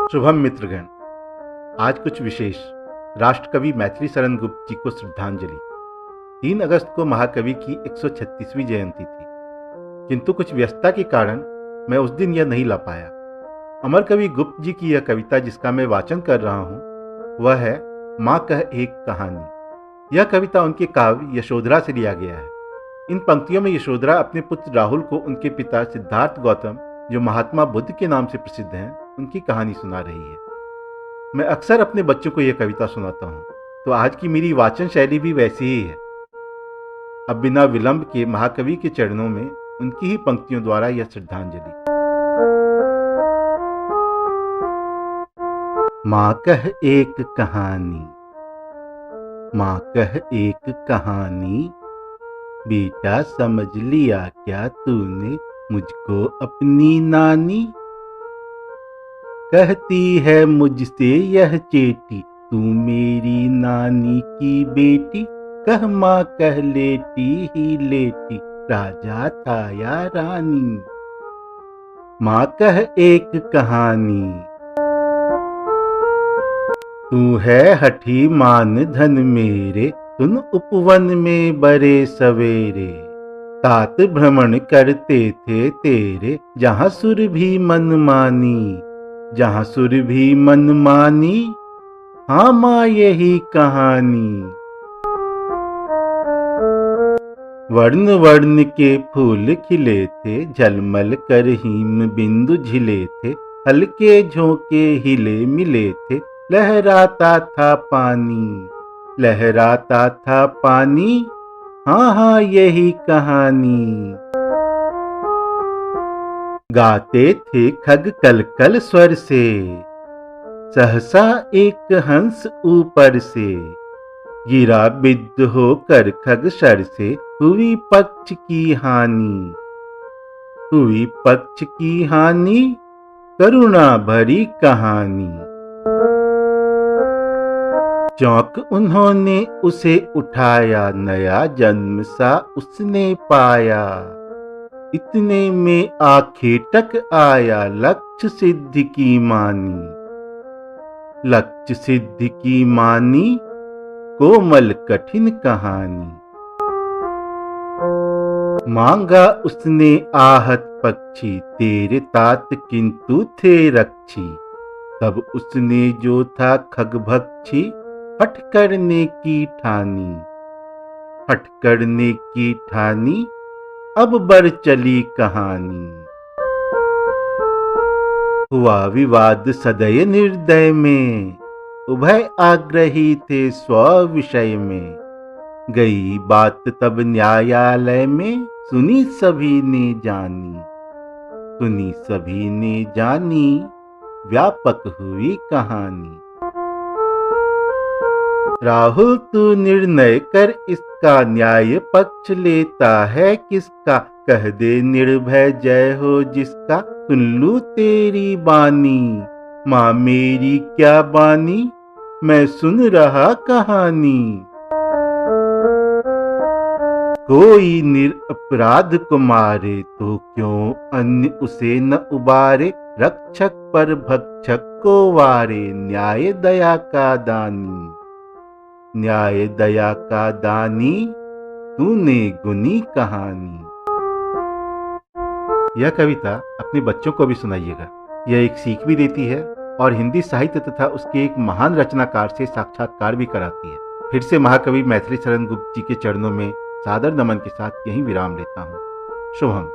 शुभम मित्रगण, आज कुछ विशेष। राष्ट्रकवि मैथिली शरण गुप्त जी को श्रद्धांजलि। 3 अगस्त को महाकवि की 136वीं जयंती थी, किंतु कुछ व्यस्तता के कारण मैं उस दिन यह नहीं ला पाया। अमर कवि गुप्त जी की यह कविता जिसका मैं वाचन कर रहा हूँ वह है माँ कह एक कहानी। यह कविता उनके काव्य यशोधरा से लिया गया है। इन पंक्तियों में यशोधरा अपने पुत्र राहुल को उनके पिता सिद्धार्थ गौतम, जो महात्मा बुद्ध के नाम से प्रसिद्ध हैं, उनकी कहानी सुना रही है। मैं अक्सर अपने बच्चों को यह कविता सुनाता हूँ, तो आज की मेरी वाचन शैली भी वैसी ही है। अब बिना विलंब के महाकवि के चरणों में उनकी ही पंक्तियों द्वारा यह श्रद्धांजलि। माँ कह एक कहानी, माँ कह एक कहानी, बेटा समझ लिया क्या तूने मुझको अपनी नानी। कहती है मुझसे यह चेटी, तू मेरी नानी की बेटी। कह माँ कह लेटी ही लेटी, राजा था या रानी। माँ कह एक कहानी, तू है हठी मान धन मेरे, सुन उपवन में बड़े सवेरे। तात भ्रमण करते थे तेरे, जहाँ सुर भी मनमानी, जहाँ सुर भी मनमानी। हाँ माँ यही कहानी। वर्ण वर्ण के फूल खिले थे, झलमल कर हिम बिंदु झिले थे। हल्के झोंके हिले मिले थे, लहराता था पानी, लहराता था पानी। हाँ हाँ यही कहानी। गाते थे खग कल कल स्वर से, सहसा एक हंस ऊपर से। गिरा बिद्ध होकर खग सर से, हुई पक्ष की हानि, हुई पक्ष की हानि। करुणा भरी कहानी। चौंक उन्होंने उसे उठाया, नया जन्म सा उसने पाया। इतने में आंखें टक आया, लक्ष्य सिद्धि की मानी, लक्ष्य सिद्धि की मानी। कोमल कठिन कहानी। मांगा उसने आहत पक्षी, तेरे तात किंतु थे रक्षी। तब उसने जो था खगभक्षी, हठ करने की ठानी, हठ करने की ठानी। अब बढ़ चली कहानी। हुआ विवाद सदय निर्दय में, उभय आग्रही थे स्व विषय में। गई बात तब न्यायालय में, सुनी सभी ने जानी, सुनी सभी ने जानी। व्यापक हुई कहानी। राहुल तू निर्णय कर इसका, न्याय पक्ष लेता है किसका। कह दे निर्भय जय हो जिसका, सुन लूं तेरी बानी। माँ मेरी क्या बानी, मैं सुन रहा कहानी। कोई निरपराध को मारे, तो क्यों अन्य उसे न उबारे। रक्षक पर भक्षक को वारे, न्याय दया का दानी, न्याय दया का दानी। तूने गुनी कहानी। यह कविता अपने बच्चों को भी सुनाइएगा। यह एक सीख भी देती है और हिंदी साहित्य तथा उसके एक महान रचनाकार से साक्षात्कार भी कराती है। फिर से महाकवि मैथिली शरण गुप्त जी के चरणों में सादर नमन के साथ यहीं विराम लेता हूँ। शुभम।